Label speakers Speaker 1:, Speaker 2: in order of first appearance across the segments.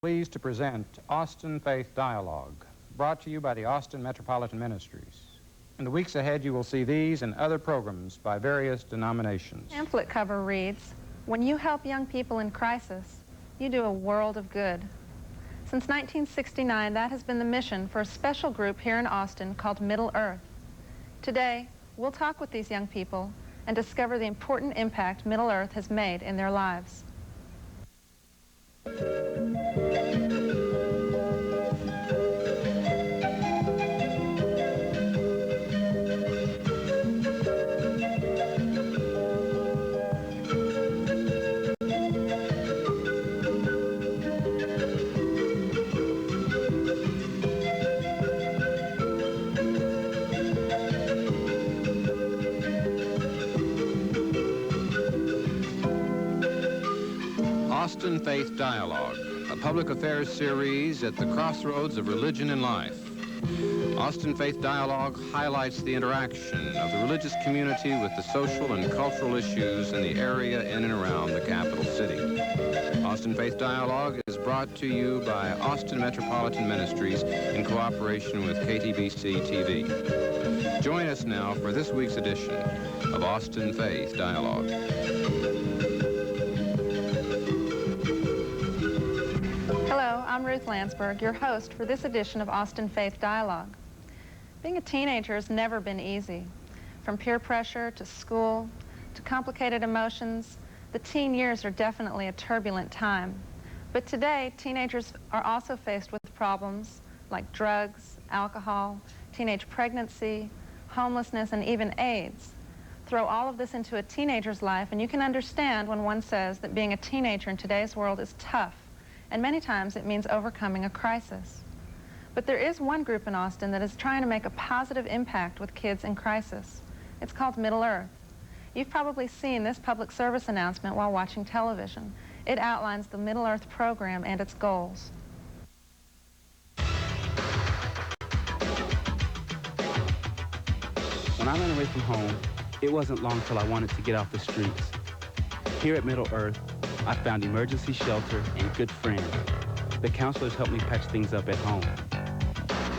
Speaker 1: Pleased to present Austin Faith Dialogue, brought to you by the Austin Metropolitan Ministries. In the weeks ahead, you will see these and other programs by various denominations.
Speaker 2: Pamphlet cover reads, "When you help young people in crisis, you do a world of good." Since 1969, that has been the mission for a special group here in Austin called Middle Earth. Today, we'll talk with these young people and discover the important impact Middle Earth has made in their lives.
Speaker 1: Austin Faith Dialogue, a public affairs series at the crossroads of religion and life. Austin Faith Dialogue highlights the interaction of the religious community with the social and cultural issues in the area in and around the capital city. Austin Faith Dialogue is brought to you by Austin Metropolitan Ministries in cooperation with KTBC TV. Join us now for this week's edition of Austin Faith Dialogue.
Speaker 2: Hello, I'm Ruth Landsberg, your host for this edition of Austin Faith Dialogue. Being a teenager has never been easy. From peer pressure to school to complicated emotions, the teen years are definitely a turbulent time. But today, teenagers are also faced with problems like drugs, alcohol, teenage pregnancy, homelessness, and even AIDS. Throw all of this into a teenager's life, and you can understand when one says that being a teenager in today's world is tough. And many times it means overcoming a crisis. But there is one group in Austin that is trying to make a positive impact with kids in crisis. It's called Middle Earth. You've probably seen this public service announcement while watching television. It outlines the Middle Earth program and its goals.
Speaker 3: When I ran away from home, it wasn't long till I wanted to get off the streets. Here at Middle Earth, I found emergency shelter and good friends. The counselors helped me patch things up at home.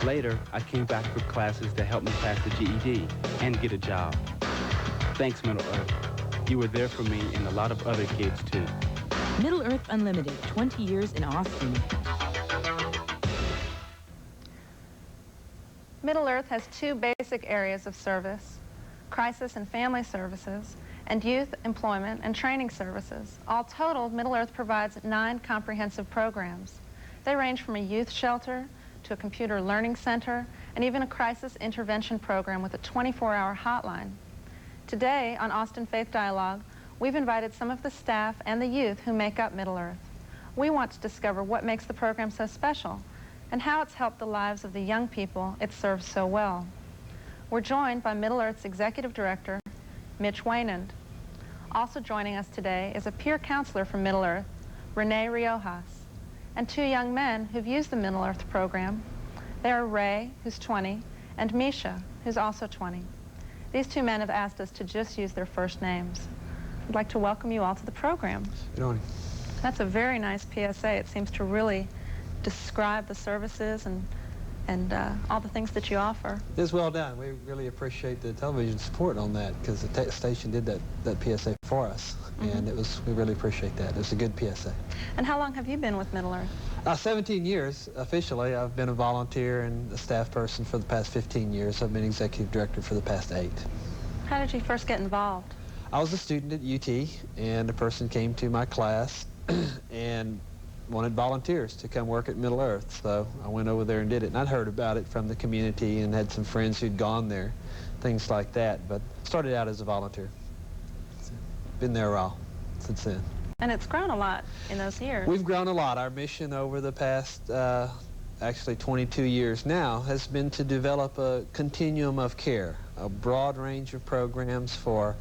Speaker 3: Later, I came back for classes to help me pass the GED and get a job. Thanks, Middle Earth. You were there for me and a lot of other kids, too.
Speaker 4: Middle Earth Unlimited, 20 years in Austin.
Speaker 2: Middle Earth has two basic areas of service: crisis and family services, and youth employment and training services. All totaled, Middle Earth provides 9 comprehensive programs. They range from a youth shelter to a computer learning center and even a crisis intervention program with a 24-hour hotline. Today on Austin Faith Dialogue, we've invited some of the staff and the youth who make up Middle Earth. We want to discover what makes the program so special and how it's helped the lives of the young people it serves so well. We're joined by Middle Earth's Executive Director, Mitch Waynand. Also joining us today is a peer counselor from Middle Earth, Renee Riojas, and 2 young men who've used the Middle Earth program. They are Ray, who's 20, and Misha, who's also 20. These 2 men have asked us to just use their first names. I'd like to welcome you all to the program.
Speaker 5: Good morning.
Speaker 2: That's a very nice PSA. It seems to really describe the services and all the things that you offer.
Speaker 5: It's well done. We really appreciate the television support on that, because the station did that PSA for us, and we really appreciate that. It's a good PSA.
Speaker 2: And how long have you been with Middle Earth?
Speaker 5: 17 years officially. I've been a volunteer and a staff person for the past 15 years. I've been executive director for the past 8.
Speaker 2: How did you first get involved?
Speaker 5: I was a student at UT, and a person came to my class and wanted volunteers to come work at Middle Earth, so I went over there and did it. And I'd heard about it from the community and had some friends who'd gone there, things like that, but started out as a volunteer. So, been there a while since then.
Speaker 2: And it's grown a lot in those years.
Speaker 5: We've grown a lot. Our mission over the past, actually 22 years now, has been to develop a continuum of care, a broad range of programs for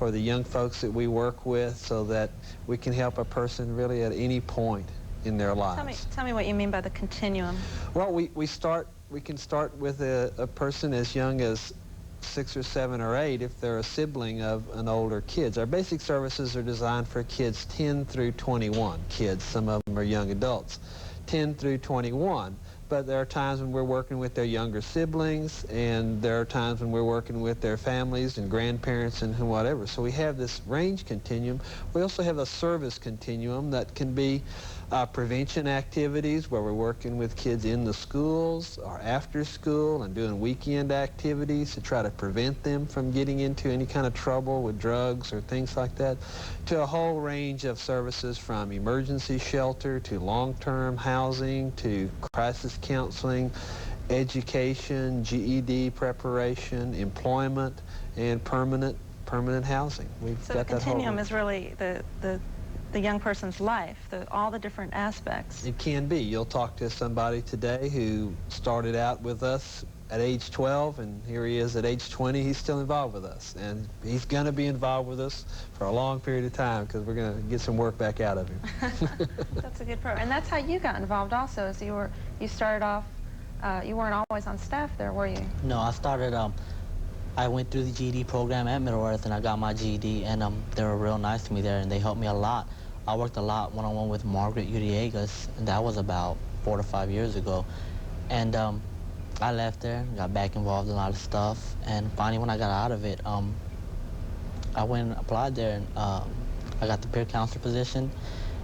Speaker 5: the young folks that we work with, so that we can help a person really at any point in their lives.
Speaker 2: Tell me what you mean by the continuum.
Speaker 5: Well, we can start with a person as young as 6 or 7 or 8 if they're a sibling of an older kids. Our basic services are designed for kids 10 through 21 kids. Some of them are young adults. 10 through 21. But there are times when we're working with their younger siblings, and there are times when we're working with their families and grandparents and whatever. So we have this range continuum. We also have a service continuum that can be prevention activities where we're working with kids in the schools or after school and doing weekend activities to try to prevent them from getting into any kind of trouble with drugs or things like that, to a whole range of services from emergency shelter to long-term housing to crisis counseling, education, GED preparation, employment, and permanent housing.
Speaker 2: So the continuum is really the young person's life, all the different aspects.
Speaker 5: It can be. You'll talk to somebody today who started out with us at age 12, and here he is at age 20. He's still involved with us, and he's going to be involved with us for a long period of time because we're going to get some work back out of him.
Speaker 2: That's a good program. And that's how you got involved also, is you started off, you weren't always on staff there, were you?
Speaker 6: No, I started, I went through the GED program at Middle-earth, and I got my GED, and they were real nice to me there, and they helped me a lot. I worked a lot one-on-one with Margaret Udiegas, and that was about 4 to 5 years ago. And I left there, got back involved in a lot of stuff, and finally when I got out of it, I went and applied there, and I got the peer counselor position,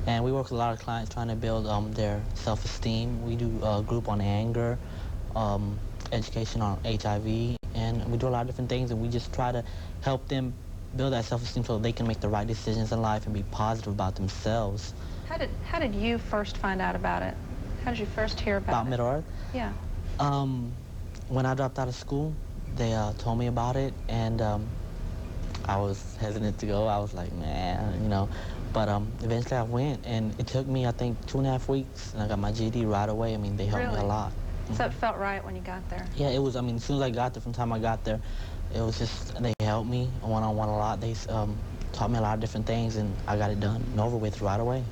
Speaker 6: and we work with a lot of clients trying to build their self-esteem. We do a group on anger, education on HIV, and we do a lot of different things, and we just try to help them build that self-esteem so they can make the right decisions in life and be positive about themselves.
Speaker 2: How did you first find out about it? How did you first hear about it?
Speaker 6: Middle-earth?
Speaker 2: Yeah.
Speaker 6: When I dropped out of school, they told me about it, and I was hesitant to go. I was like, man, you know. But eventually I went, and it took me, I think, 2.5 weeks, and I got my GED right away. I mean, they helped me a lot.
Speaker 2: So it felt right when you got there?
Speaker 6: Yeah, it was. I mean, as soon as I got there, from the time I got there, it was just, they helped me one-on-one a lot. They taught me a lot of different things, and I got it done and over with right away.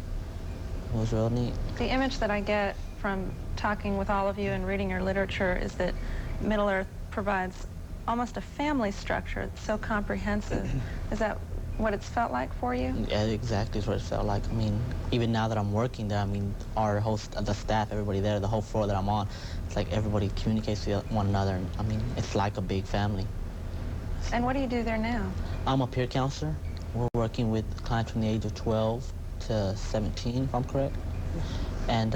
Speaker 6: It was real neat.
Speaker 2: The image that I get from talking with all of you and reading your literature is that Middle-earth provides almost a family structure. It's so comprehensive. Is that what it's felt like for you?
Speaker 6: Yeah, exactly is what it felt like. I mean, even now that I'm working there, I mean, our host, the staff, everybody there, the whole floor that I'm on, it's like everybody communicates with one another. And, I mean, it's like a big family.
Speaker 2: And what do you do there now?
Speaker 6: I'm a peer counselor. We're working with clients from the age of 12 to 17, if I'm correct. And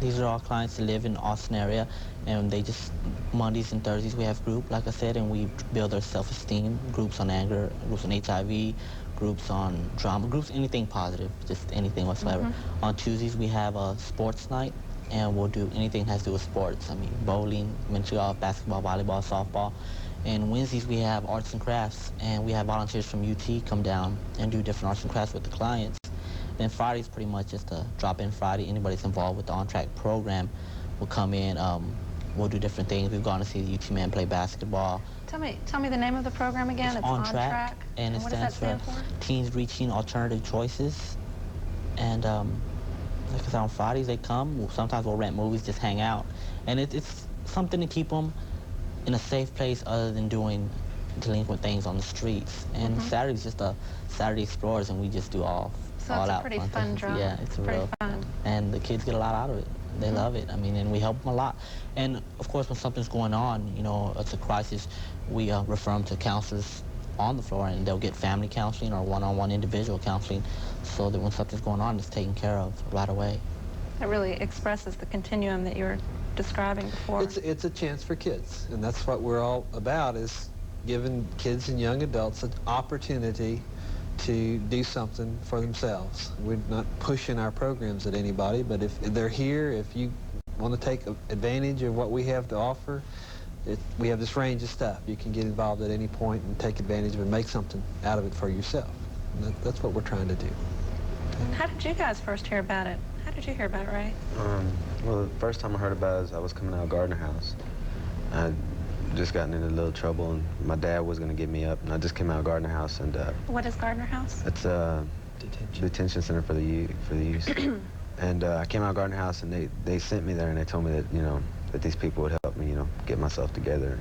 Speaker 6: these are all clients that live in the Austin area, and they just, Mondays and Thursdays we have group, like I said, and we build their self-esteem, groups on anger, groups on HIV, groups on drama, groups, anything positive, just anything whatsoever. Mm-hmm. On Tuesdays we have a sports night, and we'll do anything that has to do with sports. I mean, bowling, miniature golf, basketball, volleyball, softball. And Wednesdays we have arts and crafts, and we have volunteers from UT come down and do different arts and crafts with the clients. Then Friday's pretty much just a drop-in Friday. Anybody that's involved with the On-Track program will come in. We'll do different things. We've gone to see the UT men play basketball.
Speaker 2: Tell me the name of the program again. It's
Speaker 6: On Track, and it stands for Teens Reaching Alternative Choices. And like I said, on Fridays they come. Sometimes we'll rent movies, just hang out, and it's something to keep them in a safe place other than doing delinquent things on the streets. And Saturday's just a Saturday Explorers, and we just do all out
Speaker 2: it's a pretty fun job.
Speaker 6: Yeah, it's
Speaker 2: pretty fun.
Speaker 6: And the kids get a lot out of it. They love it. I mean, and we help them a lot. And of course, when something's going on, you know, it's a crisis, we refer them to counselors on the floor, and they'll get family counseling or one-on-one individual counseling, so that when something's going on, it's taken care of right away.
Speaker 2: It really expresses the continuum that you were describing before.
Speaker 5: It's a chance for kids, and that's what we're all about, is giving kids and young adults an opportunity to do something for themselves. We're not pushing our programs at anybody, but if they're here, if you want to take advantage of what we have to offer, we have this range of stuff. You can get involved at any point and take advantage of it and make something out of it for yourself. And that's what we're trying to do.
Speaker 2: And how did you guys first hear about it? How did you hear about it, Ray?
Speaker 7: Well, the first time I heard about it is I was coming out of Gardner House. I just gotten into a little trouble, and my dad was going to get me up, and I just came out of Gardner House. And
Speaker 2: what is Gardner House?
Speaker 7: It's a detention center for the youth. And I came out of Gardner House, and they sent me there, and they told me that, you know, that these people would help me, you know, get myself together.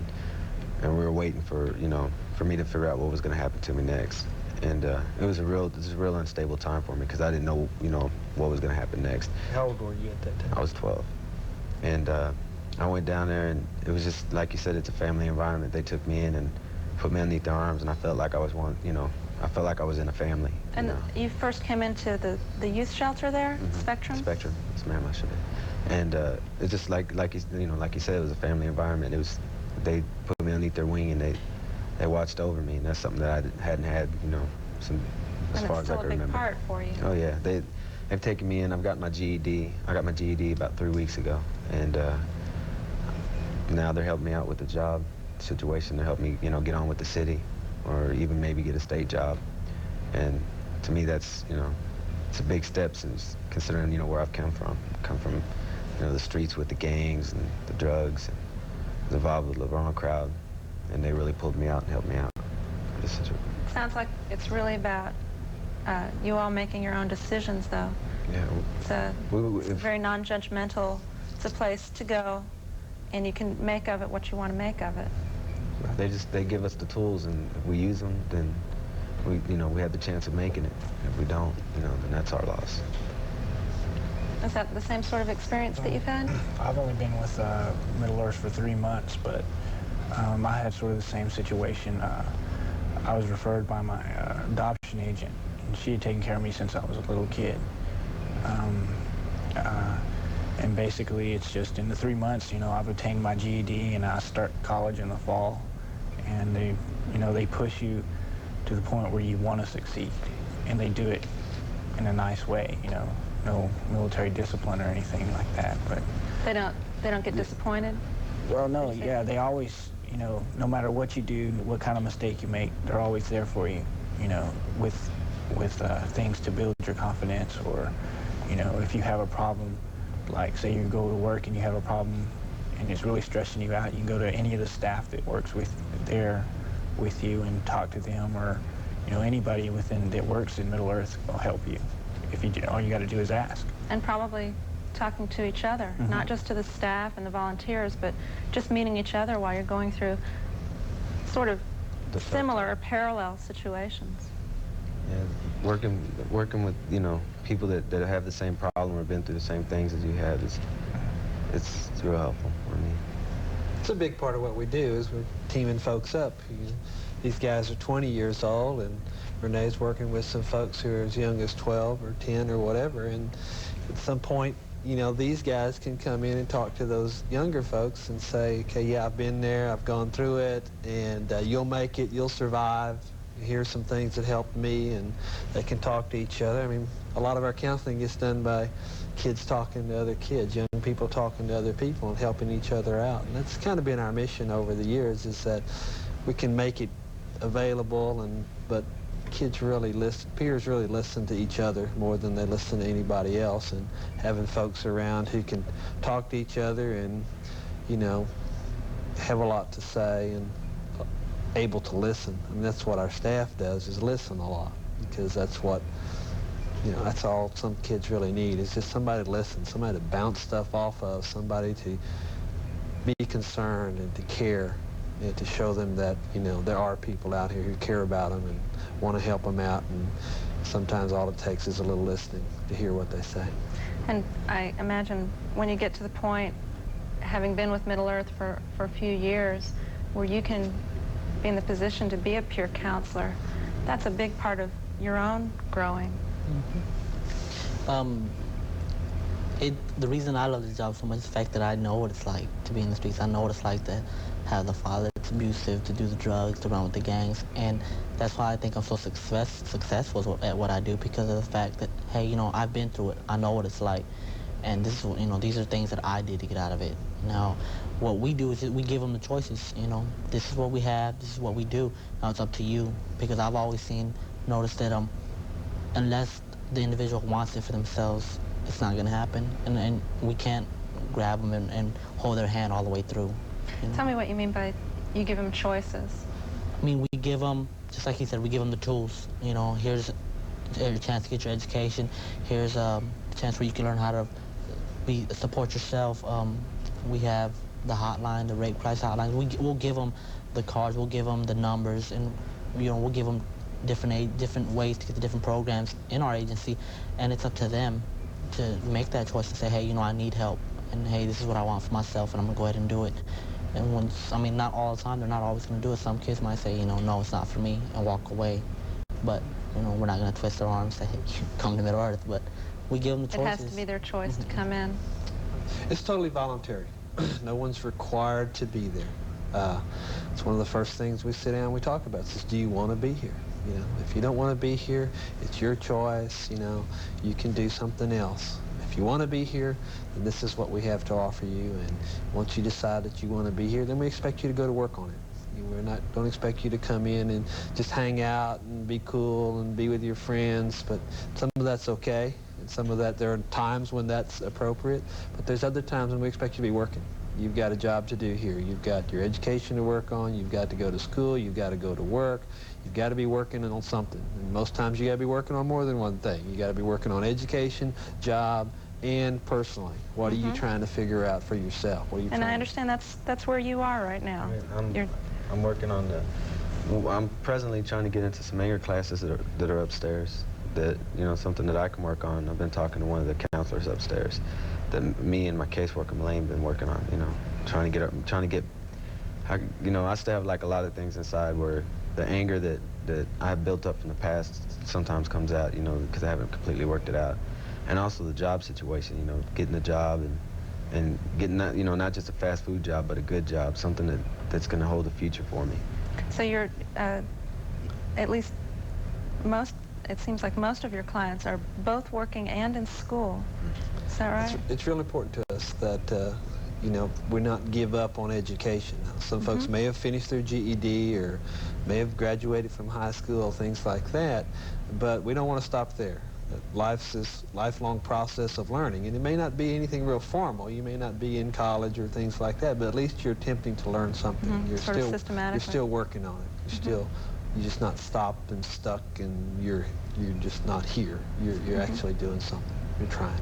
Speaker 7: And we were waiting for, you know, for me to figure out what was going to happen to me next. And it was a real unstable time for me, because I didn't know, you know, what was going to happen next.
Speaker 5: How old were you at that time?
Speaker 7: I was 12. And I went down there, and it was just, like you said, it's a family environment. They took me in and put me underneath their arms, and I felt like I was one, you know, I felt like I was in a family.
Speaker 2: And
Speaker 7: you know?
Speaker 2: you first came into the youth shelter there,
Speaker 7: Mm-hmm.
Speaker 2: Spectrum?
Speaker 7: Spectrum, yes ma'am, I should have. And it's just like you know, like you said, it was a family environment. It was, they put me underneath their wing, and they watched over me, and that's something that I hadn't had, you know, as far as I can remember.
Speaker 2: And it's still a big part for you.
Speaker 7: Oh yeah, they've taken me in. I've got my GED. I got my GED about 3 weeks ago, and now they're helping me out with the job situation to help me, you know, get on with the city, or even maybe get a state job. And to me, that's, you know, it's a big step, since considering, you know, where I've come from. You know, the streets with the gangs and the drugs, and was involved with the wrong crowd, and they really pulled me out and helped me out.
Speaker 2: Sounds like it's really about you all making your own decisions, though.
Speaker 7: Yeah.
Speaker 2: It's very non-judgmental. It's a place to go, and you can make of it what you want to make of it.
Speaker 7: They give us the tools, and if we use them, then we have the chance of making it. If we don't, you know, then that's our loss.
Speaker 2: Is that the same sort of experience that you've had?
Speaker 8: I've only been with Middle Earth for 3 months, but I had sort of the same situation. I was referred by my adoption agent, and she had taken care of me since I was a little kid. And basically, it's just in the 3 months, you know, I've obtained my GED, and I start college in the fall, and they push you to the point where you want to succeed, and they do it in a nice way, you know, no military discipline or anything like that. But
Speaker 2: They don't get disappointed?
Speaker 8: well, no, yeah, they always, you know, no matter what you do, what kind of mistake you make, they're always there for you, you know, with things to build your confidence, or, you know, if you have a problem, like say you go to work and you have a problem and it's really stressing you out, you can go to any of the staff that works with you and talk to them, or, you know, anybody that works in Middle Earth will help you. If you all you got to do is ask.
Speaker 2: And probably talking to each other,
Speaker 8: Mm-hmm.
Speaker 2: not just to the staff and the volunteers, but just meeting each other while you're going through sort of similar or parallel situations.
Speaker 7: Yeah, working with, you know, people that have the same problem or been through the same things as you have, it's real helpful. I mean,
Speaker 5: It's a big part of what we do, is we're teaming folks up. These guys are 20 years old, and Renee's working with some folks who are as young as 12 or 10 or whatever, and at some point, you know, these guys can come in and talk to those younger folks and say, okay, yeah, I've been there, I've gone through it, and you'll make it, you'll survive. Here's some things that helped me, and they can talk to each other. I mean, a lot of our counseling gets done by kids talking to other kids, young people talking to other people and helping each other out. And that's kind of been our mission over the years, is that we can make it available, but kids really listen, peers really listen to each other more than they listen to anybody else, and having folks around who can talk to each other and, you know, have a lot to say and able to listen. I mean, that's what our staff does, is listen a lot, because that's what, you know, that's all some kids really need, is just somebody to listen, somebody to bounce stuff off of, somebody to be concerned and to care, and to show them that, you know, there are people out here who care about them and want to help them out, and sometimes all it takes is a little listening to hear what they say.
Speaker 2: And I imagine when you get to the point, having been with Middle Earth for a few years, where you can be in the position to be a peer counselor, that's a big part of your own growing.
Speaker 6: Mm-hmm. The reason I love this job so much is the fact that I know what it's like to be in the streets. I know what it's like to have the father that's abusive, to do the drugs, to run with the gangs, and that's why I think I'm so successful at what I do, because of the fact that, hey, you know, I've been through it. I know what it's like, and this is, you know, these are things that I did to get out of it. Now, what we do is we give them the choices. You know, this is what we have, this is what we do. Now it's up to you, because I've always noticed that unless the individual wants it for themselves, it's not going to happen, and we can't grab them and hold their hand all the way through. You know?
Speaker 2: Tell me what you mean by you give them choices.
Speaker 6: I mean, we give them, just like he said, we give them the tools. You know, here's a chance to get your education. Here's a chance where you can learn how to support yourself. We have the hotline, the rape crisis hotline. We'll give them the cards, we'll give them the numbers, and, you know, we'll give them different ways to get the different programs in our agency, and it's up to them to make that choice and say, hey, you know, I need help, and hey, this is what I want for myself, and I'm gonna go ahead and do it. And once, I mean, not all the time, they're not always gonna do it. Some kids might say, you know, no, it's not for me, and walk away. But, you know, we're not gonna twist their arms and say, hey, come to Middle Earth, but we give them the choices.
Speaker 2: It has to be their choice to come in.
Speaker 5: It's totally voluntary. No one's required to be there. It's one of the first things we sit down and we talk about. Is, do you want to be here? You know, if you don't want to be here, it's your choice. You know, you can do something else. If you want to be here, then this is what we have to offer you. And once you decide that you want to be here, then we expect you to go to work on it. Don't expect you to come in and just hang out and be cool and be with your friends. But some of that's okay. And some of that, there are times when that's appropriate. But there's other times when we expect you to be working. You've got a job to do here. You've got your education to work on. You've got to go to school. You've got to go to work. You've got to be working on something. And most times you got to be working on more than one thing. You got to be working on education, job, and personally. What are you trying to figure out for yourself? What are you
Speaker 2: And I understand that's where you are right now.
Speaker 7: I'm working on I'm presently trying to get into some anger classes that are upstairs. That, you know, something that I can work on. I've been talking to one of the counselors upstairs that me and my caseworker Malaine been working on, you know, trying to get, you know, I still have like a lot of things inside where the anger that I've built up from the past sometimes comes out, you know, because I haven't completely worked it out. And also the job situation, you know, getting a job and getting, you know, not just a fast food job, but a good job, something that's going to hold a future for me.
Speaker 2: So you're, at least it seems like most of your clients are both working and in school. Is that right?
Speaker 5: It's real important to us that, you know, we not give up on education. Now, some folks may have finished their GED or may have graduated from high school, things like that, but we don't want to stop there. Life's this lifelong process of learning, and it may not be anything real formal. You may not be in college or things like that, but at least you're attempting to learn something. You're
Speaker 2: sort of systematically.
Speaker 5: You're still working on it. You're just not stopped and stuck, and you're just not here. You're actually doing something. You're trying.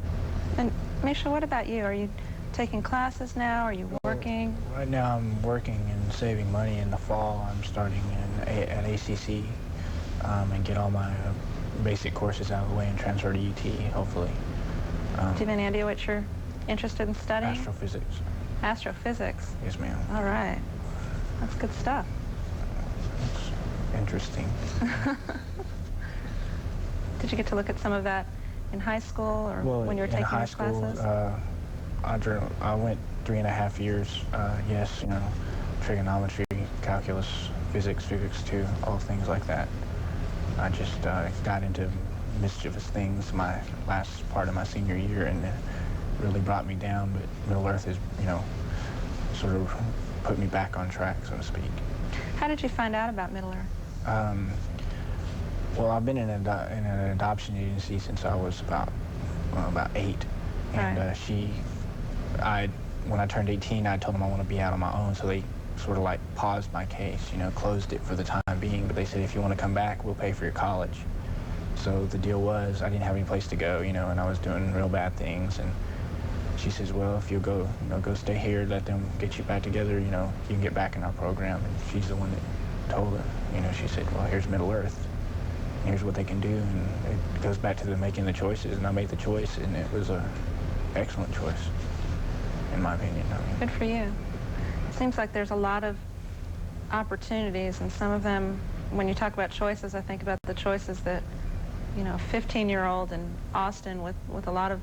Speaker 2: And Misha, what about you? Are you taking classes now? Are you working?
Speaker 8: Right now I'm working and saving money. In the fall I'm starting at ACC and get all my basic courses out of the way and transfer to UT, hopefully.
Speaker 2: Do you have any idea what you're interested in studying?
Speaker 8: Astrophysics.
Speaker 2: Astrophysics?
Speaker 8: Yes, ma'am.
Speaker 2: All right. That's good stuff.
Speaker 8: It's interesting.
Speaker 2: Did you get to look at some of that in high school or when you were taking your classes?
Speaker 8: In high school, I went 3.5 years. Yes, you know, trigonometry, calculus, physics 2, all things like that. I just got into mischievous things my last part of my senior year, and it really brought me down. But Middle Earth has, you know, sort of put me back on track, so to speak.
Speaker 2: How did you find out about Middle Earth?
Speaker 8: Well, I've been in an adoption agency since I was about 8, and
Speaker 2: right.
Speaker 8: When I turned 18, I told them I want to be out on my own, so they sort of like paused my case, you know, closed it for the time being, but they said, if you want to come back, we'll pay for your college. So the deal was, I didn't have any place to go, you know, and I was doing real bad things, and she says, well, if you'll go, you know, go stay here, let them get you back together, you know, you can get back in our program. And she's the one that told her, you know, she said, well, here's Middle Earth, here's what they can do, and it goes back to the making the choices, and I made the choice, and it was a excellent choice, in my opinion. I mean,
Speaker 2: good for you. It seems like there's a lot of opportunities, and some of them, when you talk about choices, I think about the choices that, you know, a 15-year-old in Austin with a lot of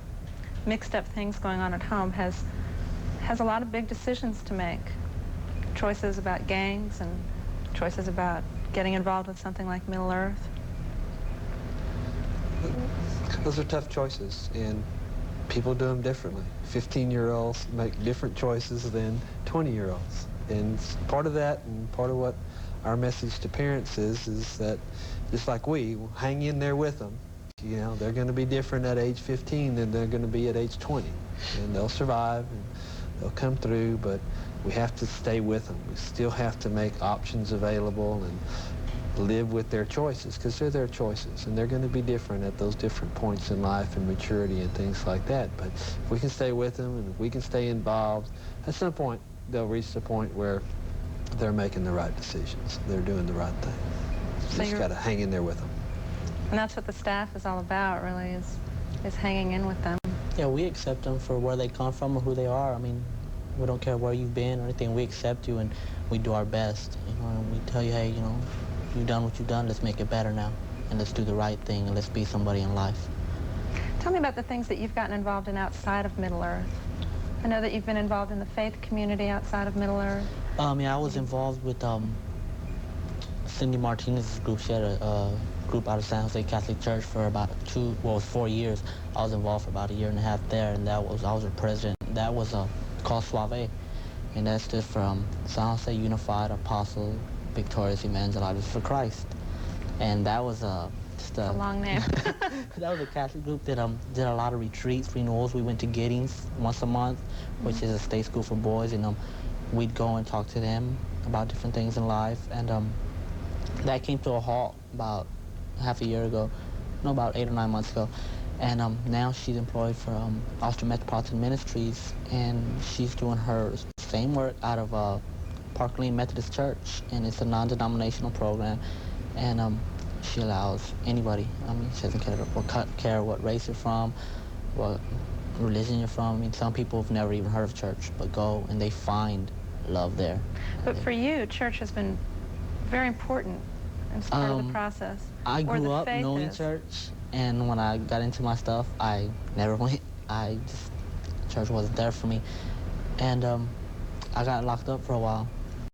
Speaker 2: mixed up things going on at home has a lot of big decisions to make. Choices about gangs and choices about getting involved with something like Middle Earth.
Speaker 5: Those are tough choices, and people do them differently. 15-year-olds make different choices than 20-year-olds. And part of that, and part of what our message to parents is that just like we hang in there with them. You know, they're going to be different at age 15 than they're going to be at age 20. And they'll survive, and they'll come through, but we have to stay with them. We still have to make options available and live with their choices, because they're their choices, and they're going to be different at those different points in life and maturity and things like that. But if we can stay with them and if we can stay involved, at some point they'll reach the point where they're making the right decisions. They're doing the right thing. So just got to hang in there with them.
Speaker 2: And that's what the staff is all about, really, is hanging in with them.
Speaker 6: Yeah, we accept them for where they come from or who they are. I mean, we don't care where you've been or anything. We accept you and we do our best. You know, and we tell you, hey, you know, you've done what you've done. Let's make it better now, and let's do the right thing, and let's be somebody in life.
Speaker 2: Tell me about the things that you've gotten involved in outside of Middle Earth. I know that you've been involved in the faith community outside of Middle Earth.
Speaker 6: Yeah, I was involved with Cindy Martinez's group. She had a group out of San Jose Catholic Church for about 4 years. I was involved for about 1.5 years there, and I was her president. That was called Suave, and that stood for San Jose Unified Apostle Victorious Evangelizers for Christ. And that was just
Speaker 2: a long name.
Speaker 6: That was a Catholic group that did a lot of retreats, renewals. We went to Giddings once a month, which is a state school for boys, and we'd go and talk to them about different things in life. And that came to a halt about half a year ago, no, about 8 or 9 months ago. And now she's employed for Austin Metropolitan Ministries, and she's doing her same work out of Park Lane Methodist Church, and it's a non-denominational program. And she allows anybody. I mean, she doesn't care what race you're from, what religion you're from. I mean, some people have never even heard of church, but go and they find love there.
Speaker 2: But for you, church has been very important as part of the process.
Speaker 6: I grew up knowing church, and when I got into my stuff, I never went. Church wasn't there for me. And I got locked up for a while,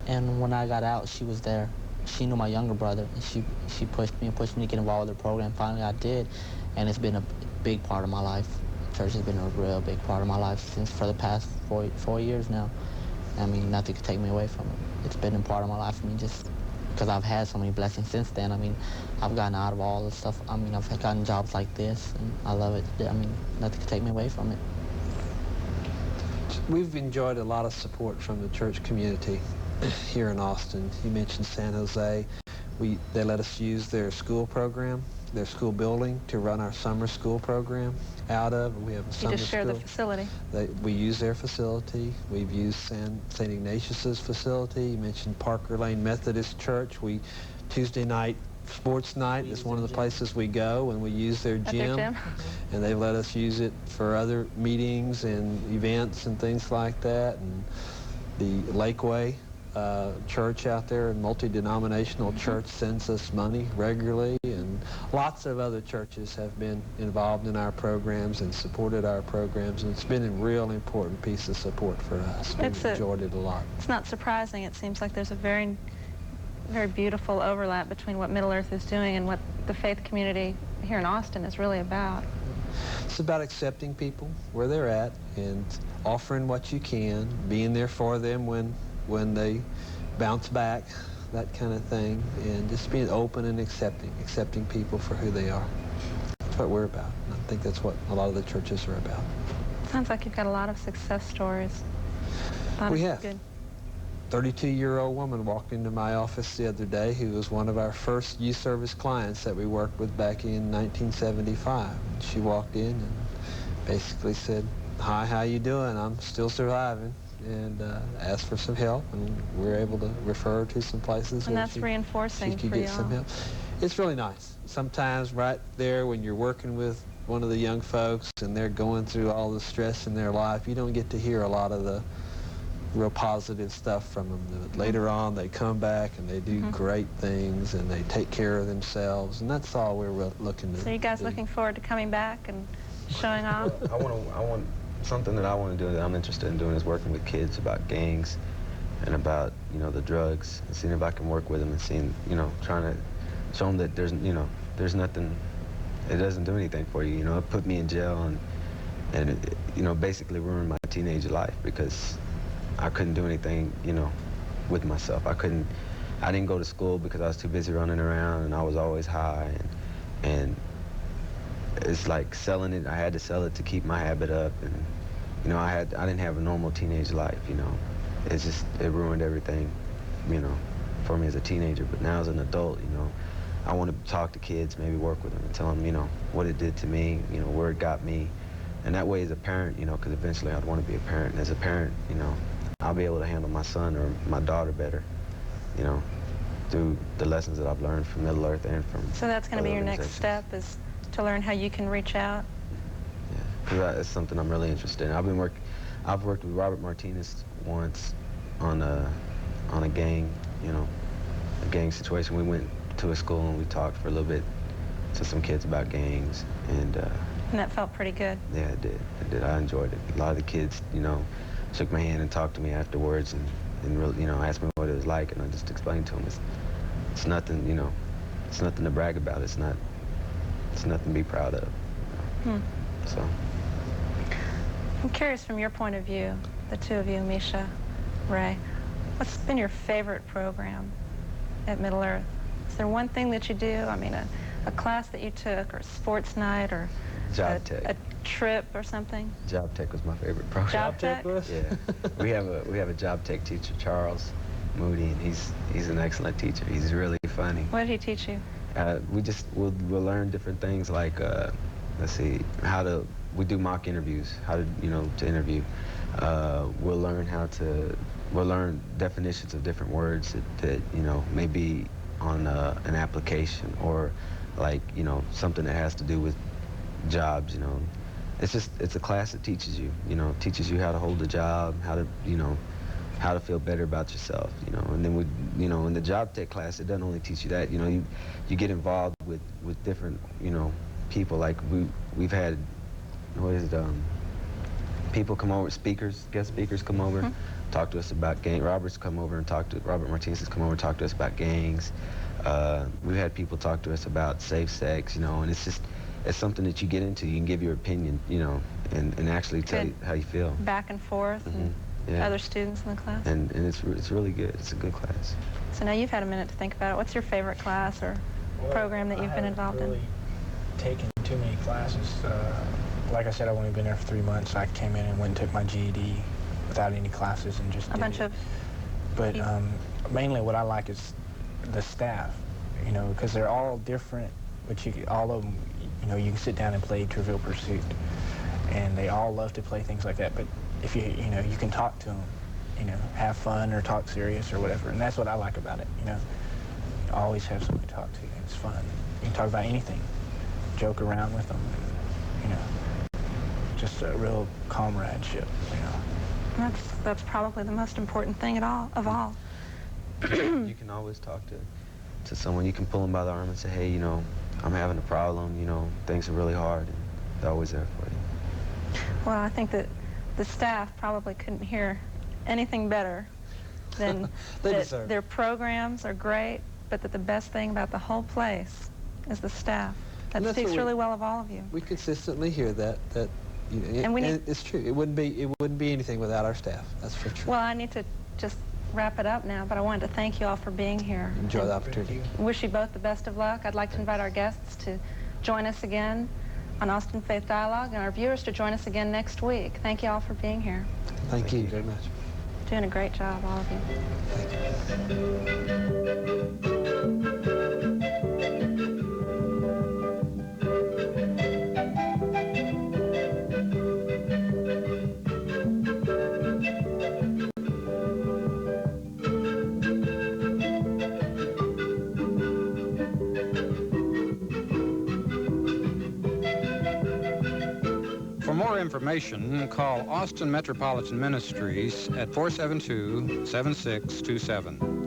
Speaker 6: and when I got out, she was there. She knew my younger brother, and she pushed me to get involved with the program. Finally, I did, and it's been a big part of my life. Church has been a real big part of my life for the past 4 years now. I mean, nothing could take me away from it. It's been a part of my life. I mean, just because I've had so many blessings since then. I mean, I've gotten out of all the stuff. I mean, I've gotten jobs like this, and I love it. I mean, nothing could take me away from it.
Speaker 5: We've enjoyed a lot of support from the church community here in Austin. You mentioned San Jose. They let us use their school program, their school building, to run our summer school program out of. We have a summer
Speaker 2: You just share
Speaker 5: school.
Speaker 2: the facility.
Speaker 5: We use their facility. We've used St. Ignatius's facility. You mentioned Parker Lane Methodist Church. Tuesday night sports night is one of the places we go, and we use their gym. And they let us use it for other meetings and events and things like that. And the Lakeway church out there, a multi-denominational church, sends us money regularly, and lots of other churches have been involved in our programs and supported our programs, and it's been a real important piece of support for us. We've enjoyed it a lot.
Speaker 2: It's not surprising. It seems like there's a very, very beautiful overlap between what Middle Earth is doing and what the faith community here in Austin is really about.
Speaker 5: It's about accepting people where they're at and offering what you can, being there for them when they bounce back, that kind of thing, and just being open and accepting people for who they are. That's what we're about. And I think that's what a lot of the churches are about.
Speaker 2: Sounds like you've got a lot of success stories.
Speaker 5: We have.
Speaker 2: Good.
Speaker 5: 32-year-old woman walked into my office the other day who was one of our first youth service clients that we worked with back in 1975. She walked in and basically said, "Hi, how you doing? I'm still surviving," and asked for some help, and we were able to refer her to some places
Speaker 2: and
Speaker 5: where
Speaker 2: that's
Speaker 5: she
Speaker 2: reinforcing
Speaker 5: could
Speaker 2: for
Speaker 5: get some
Speaker 2: y'all.
Speaker 5: help. It's really nice. Sometimes right there when you're working with one of the young folks and they're going through all the stress in their life, you don't get to hear a lot of the real positive stuff from them. But later on, they come back and they do great things, and they take care of themselves, and that's all we're looking to do.
Speaker 2: So you guys looking forward to coming back and showing off?
Speaker 7: I want something that I want to do that I'm interested in doing is working with kids about gangs and about, the drugs, and seeing if I can work with them and seeing, trying to show them that there's nothing, it doesn't do anything for you, It put me in jail and it, basically ruined my teenage life because I couldn't do anything, with myself. I didn't go to school because I was too busy running around, and I was always high, and it's like selling it. I had to sell it to keep my habit up, and I didn't have a normal teenage life. It ruined everything, for me as a teenager. But now as an adult, I want to talk to kids, maybe work with them and tell them, what it did to me, where it got me, and that way as a parent, because eventually I'd want to be a parent. And as a parent, I'll be able to handle my son or my daughter better, through the lessons that I've learned from Middle Earth and from
Speaker 2: So that's going to be your next
Speaker 7: organizations.
Speaker 2: step, is to learn how you can reach out?
Speaker 7: Yeah. because it's something I'm really interested in. I've worked with Robert Martinez once on a gang, you know, a gang situation. We went to a school and we talked for a little bit to some kids about gangs, and
Speaker 2: that felt pretty good.
Speaker 7: Yeah, it did. It did. I enjoyed it. A lot of the kids, you know, shook my hand and talked to me afterwards, and really, you know, asked me what it was like, and I just explained to them it's nothing, you know, it's nothing to brag about. It's nothing to be proud of. So.
Speaker 2: I'm curious from your point of view, the two of you, Misha, Ray, what's been your favorite program at Middle Earth? Is there one thing that you do? I mean, a class that you took, or sports night, or
Speaker 7: Job Tech.
Speaker 2: A trip or something?
Speaker 7: Job Tech was my favorite program.
Speaker 2: Job Tech?
Speaker 7: Yeah. we have a Job Tech teacher, Charles Moody, and he's an excellent teacher. He's really funny.
Speaker 2: What did he teach you?
Speaker 7: We'll learn different things like, let's see, we do mock interviews, how to, you know, to interview. We'll learn definitions of different words that you know, may be on an application, or like, you know, something that has to do with jobs, you know. It's a class that teaches you, you know, teaches you how to hold a job, how to, you know, how to feel better about yourself, you know. And then you know, in the Job Tech class, it doesn't only teach you that, you know, you get involved with different, you know, people. Like we've had, people come over, guest speakers come over, talk to us about gang. Robert Martinez has come over and talk to us about gangs. We've had people talk to us about safe sex, you know, and it's something that you get into. You can give your opinion, you know, and actually tell you how you feel.
Speaker 2: Back and forth, and other students in the class.
Speaker 7: And it's really good. It's a good class.
Speaker 2: So now you've had a minute to think about it. What's your favorite class or program that you've been involved in?
Speaker 8: I haven't really taken too many classes. Like I said, I've only been there for 3 months. I came in and went and took my GED without any classes and just But mainly what I like is the staff, you know, because they're all different, but all of them, you know, you can sit down and play Trivial Pursuit, and they all love to play things like that. But if you know, you can talk to them, you know, have fun or talk serious or whatever, and that's what I like about it, you know. You always have someone to talk to. It's fun. You can talk about anything, joke around with them, and, you know, just a real comradeship, you know.
Speaker 2: That's probably the most important thing of all.
Speaker 7: You can always talk to someone. You can pull them by the arm and say, hey, you know, I'm having a problem, you know, things are really hard, and they're always there for you.
Speaker 2: Well, I think that the staff probably couldn't hear anything better than that their programs are great, but that the best thing about the whole place is the staff. That speaks really well of all of you.
Speaker 5: We consistently hear that you know, and it's true. It wouldn't be anything without our staff. That's for sure.
Speaker 2: Well, I need to just wrap it up now, but I wanted to thank you all for being here.
Speaker 5: Enjoy the opportunity.
Speaker 2: Wish you both the best of luck. I'd like to invite our guests to join us again on Austin Faith Dialogue, and our viewers to join us again next week. Thank you all for being here.
Speaker 5: Thank you very much.
Speaker 2: Doing a great job, all of you.
Speaker 5: Thank you.
Speaker 1: For more information, call Austin Metropolitan Ministries at 472-7627.